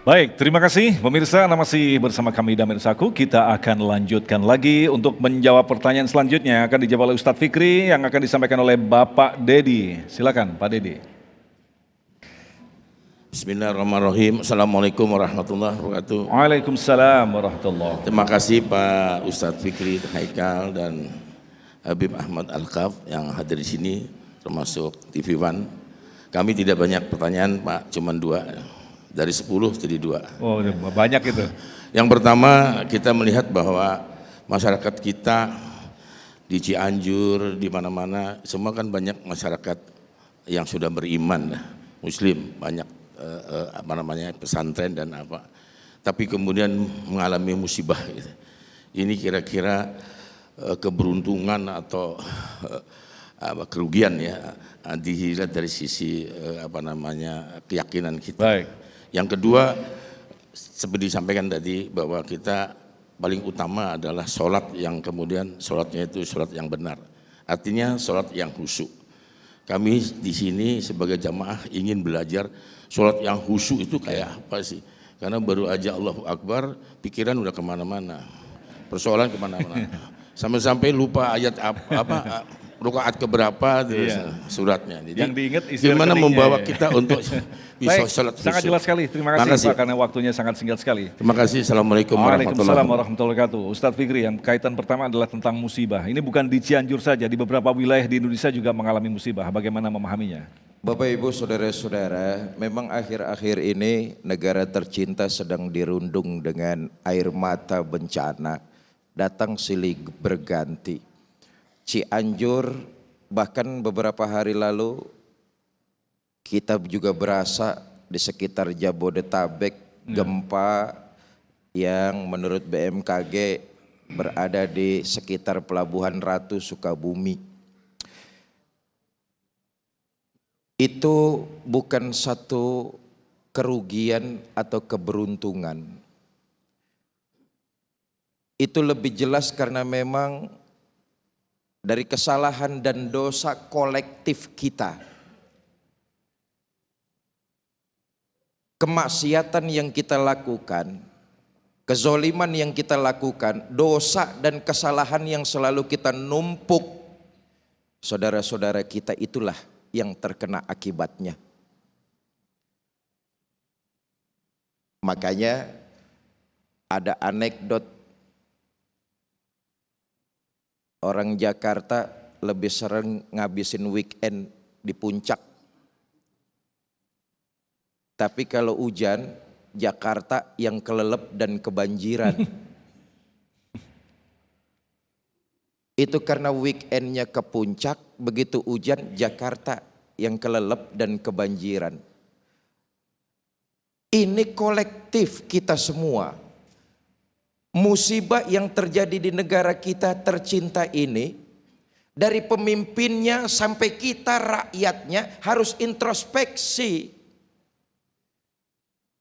Baik, terima kasih pemirsa. Anda masih bersama kami Damir Saku. Kita akan lanjutkan lagi untuk menjawab pertanyaan selanjutnya yang akan dijawab oleh Ustadz Fikri yang akan disampaikan oleh Bapak Dedi. Silakan Pak Dedi. Bismillahirrahmanirrahim. Assalamualaikum warahmatullahi wabarakatuh. Waalaikumsalam warahmatullahi wabarakatuh. Terima kasih Pak Ustadz Fikri Haikal dan Habib Ahmad Al-Kaf yang hadir di sini, termasuk TV One. Kami tidak banyak pertanyaan Pak, cuma 2. Dari 10 jadi 2. Oh, banyak itu. Yang pertama, kita melihat bahwa masyarakat kita di Cianjur, di mana-mana, semua kan banyak masyarakat yang sudah beriman, Muslim, banyak pesantren dan apa. Tapi kemudian mengalami musibah. Gitu. Ini kira-kira keberuntungan atau kerugian ya, dilihat dari sisi keyakinan kita. Baik. Yang kedua, seperti disampaikan tadi bahwa kita paling utama adalah sholat yang kemudian sholatnya itu sholat yang benar. Artinya sholat yang khusyuk. Kami di sini sebagai jamaah ingin belajar sholat yang khusyuk itu kayak apa sih? Karena baru aja Allahu Akbar, pikiran udah kemana-mana, persoalan kemana-mana. Sampai-sampai lupa ayat apa rakaat keberapa suratnya. Jadi yang diingat isi gimana membawa ya. Kita untuk bisa sholat khusyuk. Sangat jelas sekali. Terima kasih Pak karena waktunya sangat singkat sekali. Terima kasih. Assalamualaikum warahmatullahi wabarakatuh. Ustadz Fikri, yang kaitan pertama adalah tentang musibah. Ini bukan di Cianjur saja, di beberapa wilayah di Indonesia juga mengalami musibah. Bagaimana memahaminya? Bapak Ibu saudara-saudara, memang akhir-akhir ini negara tercinta sedang dirundung dengan air mata bencana. Datang silih berganti. Cianjur bahkan beberapa hari lalu kita juga berasa di sekitar Jabodetabek gempa yang menurut BMKG berada di sekitar Pelabuhan Ratu Sukabumi. Itu bukan satu kerugian atau keberuntungan. Itu lebih jelas karena memang dari kesalahan dan dosa kolektif kita. Kemaksiatan yang kita lakukan, kezoliman yang kita lakukan, dosa dan kesalahan yang selalu kita numpuk, saudara-saudara kita itulah yang terkena akibatnya. Makanya ada anekdot orang Jakarta lebih sering ngabisin weekend di puncak. Tapi kalau hujan, Jakarta yang kelelep dan kebanjiran. Itu karena weekendnya ke puncak, begitu hujan Jakarta yang kelelep dan kebanjiran. Ini kolektif kita semua. Musibah yang terjadi di negara kita tercinta ini, dari pemimpinnya sampai kita rakyatnya harus introspeksi.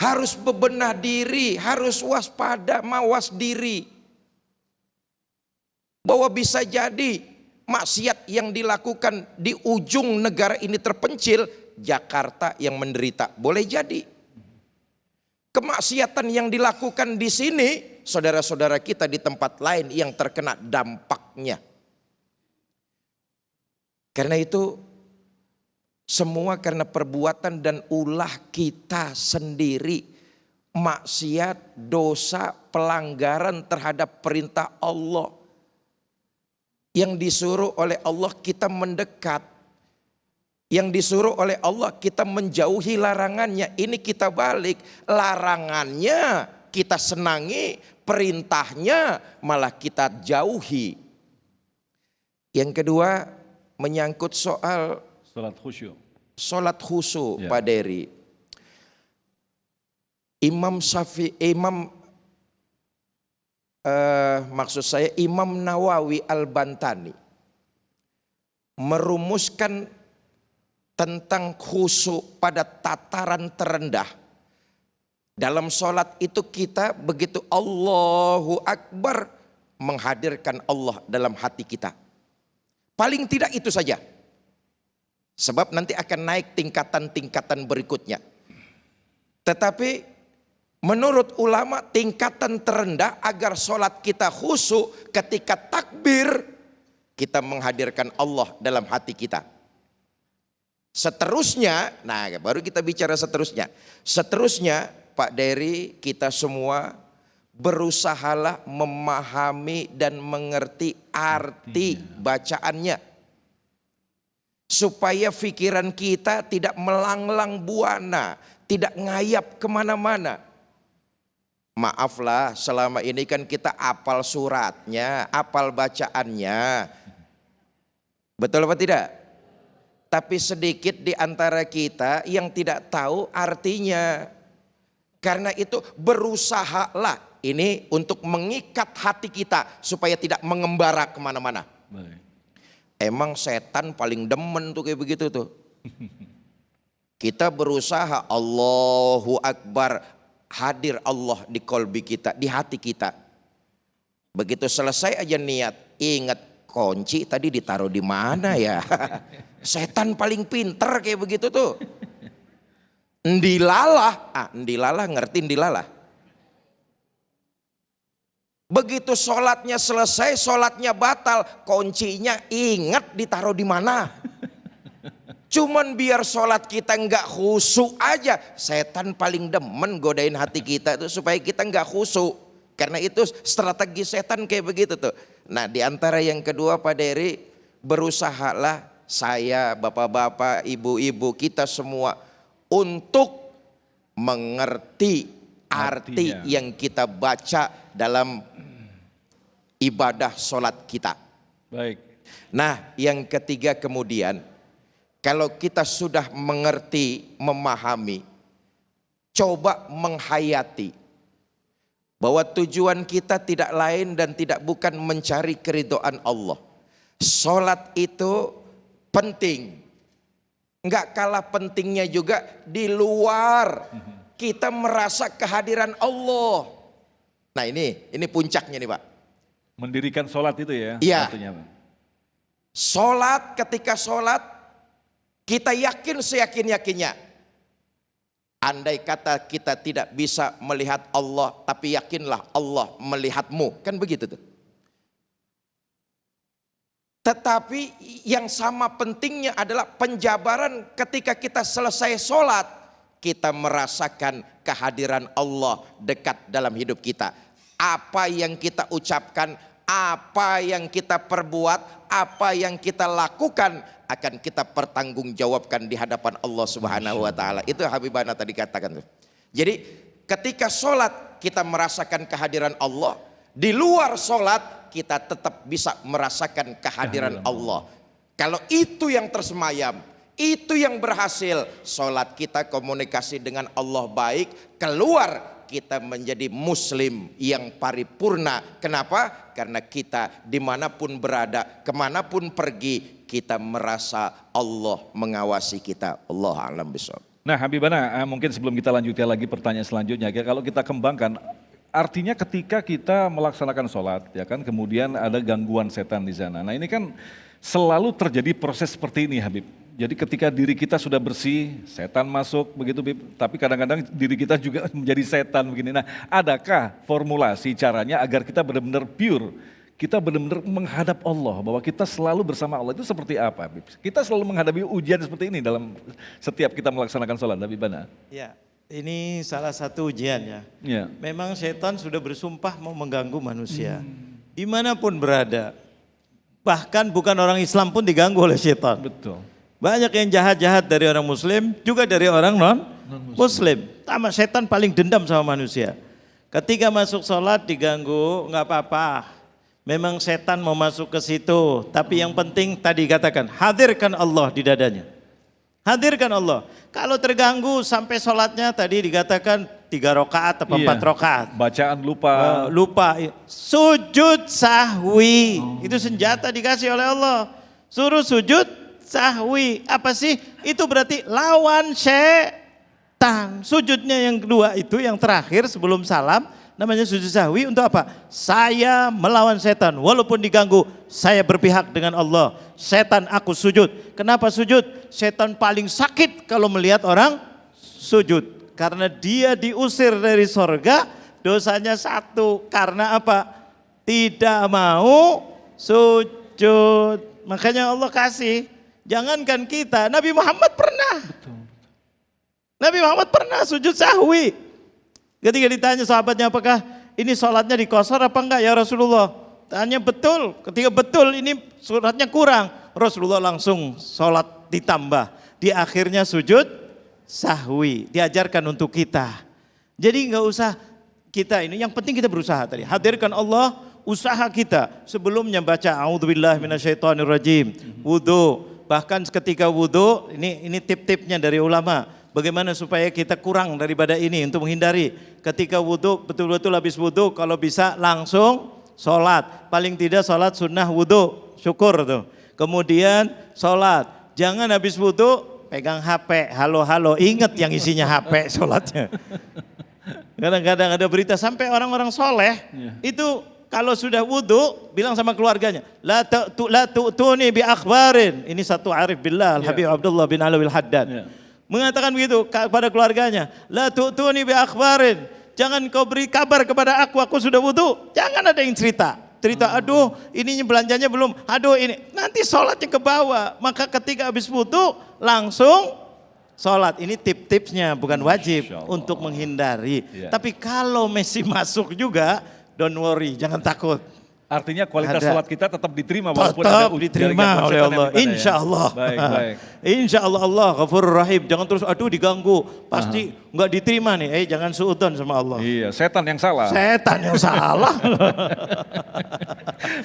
Harus bebenah diri, harus waspada, mawas diri. Bahwa bisa jadi maksiat yang dilakukan di ujung negara ini terpencil, Jakarta yang menderita. Boleh jadi. Kemaksiatan yang dilakukan di sini, saudara-saudara kita di tempat lain yang terkena dampaknya. Karena itu semua karena perbuatan dan ulah kita sendiri. Maksiat, dosa, pelanggaran terhadap perintah Allah. Yang disuruh oleh Allah kita mendekat. Yang disuruh oleh Allah kita menjauhi larangannya. Ini kita balik. Larangannya kita senangi, perintahnya malah kita jauhi. Yang kedua menyangkut soal Salat khusyuk. Salat khusyuk Ya. Pak Dery. Imam Nawawi Al-Bantani merumuskan tentang khusyuk pada tataran terendah. Dalam sholat itu kita begitu Allahu Akbar menghadirkan Allah dalam hati kita. Paling tidak itu saja. Sebab nanti akan naik tingkatan-tingkatan berikutnya. Tetapi Menurut ulama tingkatan terendah agar sholat kita khusyuk ketika takbir, kita menghadirkan Allah dalam hati kita. Seterusnya, nah baru kita bicara seterusnya. Seterusnya Pak Dery, kita semua berusahalah memahami dan mengerti arti bacaannya. Supaya pikiran kita tidak melanglang buana, tidak ngayap kemana-mana. Maaflah, selama ini kan kita apal suratnya, apal bacaannya. Betul apa tidak? Tapi sedikit di antara kita yang tidak tahu artinya. Karena itu berusahalah ini untuk mengikat hati kita supaya tidak mengembara kemana-mana. Emang setan paling demen tuh kayak begitu tuh. Kita berusaha, Allahu Akbar, hadir Allah di kolbi kita, di hati kita. Begitu selesai aja niat, ingat kunci tadi ditaruh di mana ya. Setan paling pinter kayak begitu tuh. Ndilalah, ndilalah ngerti ndilalah. Begitu sholatnya selesai, sholatnya batal, kuncinya ingat ditaruh di mana. Cuman biar sholat kita nggak khusyuk aja. Setan paling demen godain hati kita itu supaya kita nggak khusyuk. Karena itu strategi setan kayak begitu tuh. Nah di antara yang kedua Pak Dery, berusahalah saya, bapak-bapak, ibu-ibu, kita semua untuk mengerti arti yang kita baca dalam ibadah sholat kita. Baik. Nah yang ketiga kemudian, kalau kita sudah mengerti, memahami, coba menghayati bahwa tujuan kita tidak lain dan tidak bukan mencari keridhaan Allah. Sholat itu penting, nggak kalah pentingnya juga di luar kita merasa kehadiran Allah. Nah ini puncaknya nih Pak. Mendirikan sholat itu ya? Iya. Artinya. Sholat, ketika sholat kita yakin seyakin-yakinnya. Andai kata kita tidak bisa melihat Allah, tapi yakinlah Allah melihatmu. Kan begitu tuh. Tetapi yang sama pentingnya adalah penjabaran ketika kita selesai sholat. Kita merasakan kehadiran Allah dekat dalam hidup kita. Apa yang kita ucapkan, apa yang kita perbuat, apa yang kita lakukan akan kita pertanggungjawabkan di hadapan Allah Subhanahu wa taala. Itu Habibana tadi katakan tuh. Jadi ketika sholat kita merasakan kehadiran Allah, di luar sholat kita tetap bisa merasakan kehadiran Allah. Kalau itu yang tersemayam, itu yang berhasil, sholat kita komunikasi dengan Allah baik, keluar kita menjadi muslim yang paripurna. Kenapa? Karena kita dimanapun berada, kemanapun pergi, kita merasa Allah mengawasi kita. Allah a'lam bishawab. Nah Habibana, mungkin sebelum kita lanjutkan lagi pertanyaan selanjutnya, kalau kita kembangkan, artinya ketika kita melaksanakan sholat, ya kan, kemudian ada gangguan setan di sana. Nah ini kan selalu terjadi proses seperti ini Habib. Jadi ketika diri kita sudah bersih, setan masuk begitu Bib. Tapi kadang-kadang diri kita juga menjadi setan begini. Nah adakah formulasi caranya agar kita benar-benar pure, kita benar-benar menghadap Allah, bahwa kita selalu bersama Allah, itu seperti apa Bib? Kita selalu menghadapi ujian seperti ini dalam setiap kita melaksanakan sholat, Habibana. Ya, ini salah satu ujian ya. Ya. Memang setan sudah bersumpah mau mengganggu manusia. Dimanapun berada. Bahkan bukan orang Islam pun diganggu oleh setan. Betul. Banyak yang jahat-jahat dari orang muslim, juga dari orang non-muslim. Sama setan paling dendam sama manusia. Ketika masuk sholat diganggu, nggak apa-apa. Memang setan mau masuk ke situ. Tapi yang penting tadi katakan, hadirkan Allah di dadanya. Hadirkan Allah. Kalau terganggu sampai sholatnya tadi dikatakan 3 rakaat atau 4 rakaat. Bacaan lupa. Lupa. Sujud sahwi. Itu senjata dikasih oleh Allah. Suruh sujud sahwi. Apa sih? Itu berarti lawan setan. Sujudnya yang kedua itu yang terakhir sebelum salam namanya sujud sahwi untuk apa? Saya melawan setan. Walaupun diganggu, saya berpihak dengan Allah. Setan aku sujud. Kenapa sujud? Setan paling sakit kalau melihat orang sujud. Karena dia diusir dari sorga, dosanya satu. Karena apa? Tidak mau sujud. Makanya Allah kasih. Jangankan kita, Nabi Muhammad pernah. Nabi Muhammad pernah sujud sahwi. Ketika ditanya sahabatnya, apakah ini sholatnya dikosor apa enggak ya Rasulullah? Tanya betul. Ketika betul ini suratnya kurang. Rasulullah langsung sholat ditambah. Di akhirnya sujud sahwi. Diajarkan untuk kita. Jadi enggak usah kita ini, yang penting kita berusaha tadi. Hadirkan Allah, usaha kita. Sebelumnya baca a'udzubillahi minasyaitonirrajim. Wudu. Bahkan ketika wudu, ini tip-tipnya dari ulama. Bagaimana supaya kita kurang daripada ini untuk menghindari. Ketika wudu, betul-betul habis wudu, kalau bisa langsung sholat. Paling tidak sholat sunnah wudu, syukur tuh. Kemudian sholat. Jangan habis wudu pegang HP, halo-halo. Ingat yang isinya HP sholatnya. Kadang-kadang ada berita sampai orang-orang soleh itu kalau sudah wudu bilang sama keluarganya, la tu'tuni bi akhbarin. Ini satu arif billah, Al-Habib Abdullah bin Alawil Haddad. Mengatakan begitu kepada keluarganya, la tu'tuni bi akhbarin. Jangan kau beri kabar kepada aku sudah wudu. Jangan ada yang cerita. Aduh ininya belanjanya belum, aduh ini. Nanti sholatnya ke bawah. Maka ketika habis wudu langsung sholat. Ini tip-tipsnya, bukan wajib untuk menghindari. Tapi kalau Messi masuk juga, don't worry, jangan takut. Artinya kualitas sholat kita tetap diterima walaupun tetap ada diterima oleh Allah. Insya Allah. Baik. Insya Allah, Allah Ghafurur Rahim. Jangan terus aduh diganggu, pasti nggak diterima nih. Jangan suudzon sama Allah. Iya, setan yang salah. Setan yang salah.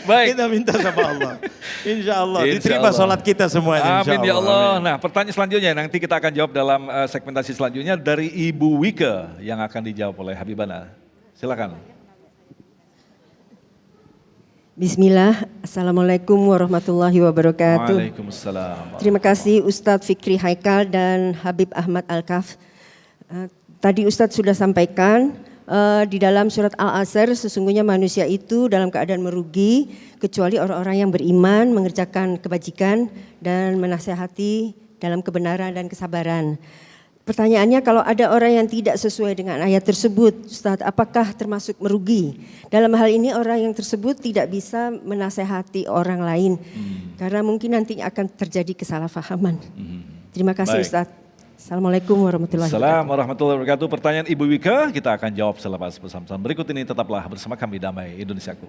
Baik. Kita minta sama Allah. Insya Allah Insya diterima Allah. sholat kita semuanya. Amin ya Allah. Amin. Nah, pertanyaan selanjutnya nanti kita akan jawab dalam segmentasi selanjutnya dari Ibu Wike yang akan dijawab oleh Habibana. Silakan. Bismillah, Assalamualaikum warahmatullahi wabarakatuh. Waalaikumsalam. Terima kasih Ustadz Fikri Haikal dan Habib Ahmad Al-Kaf. Tadi Ustadz sudah sampaikan di dalam surat Al-Asr sesungguhnya manusia itu dalam keadaan merugi kecuali orang-orang yang beriman, mengerjakan kebajikan dan menasehati dalam kebenaran dan kesabaran. Pertanyaannya, kalau ada orang yang tidak sesuai dengan ayat tersebut, Ustadz, apakah termasuk merugi? Dalam hal ini orang yang tersebut tidak bisa menasehati orang lain karena mungkin nanti akan terjadi kesalahpahaman. Terima kasih. Baik. Ustadz. Assalamualaikum warahmatullahi wabarakatuh. Assalamualaikum warahmatullahi wabarakatuh. Pertanyaan Ibu Wika kita akan jawab selepas pesan-pesan berikut ini. Tetaplah bersama kami Damai Indonesiaku.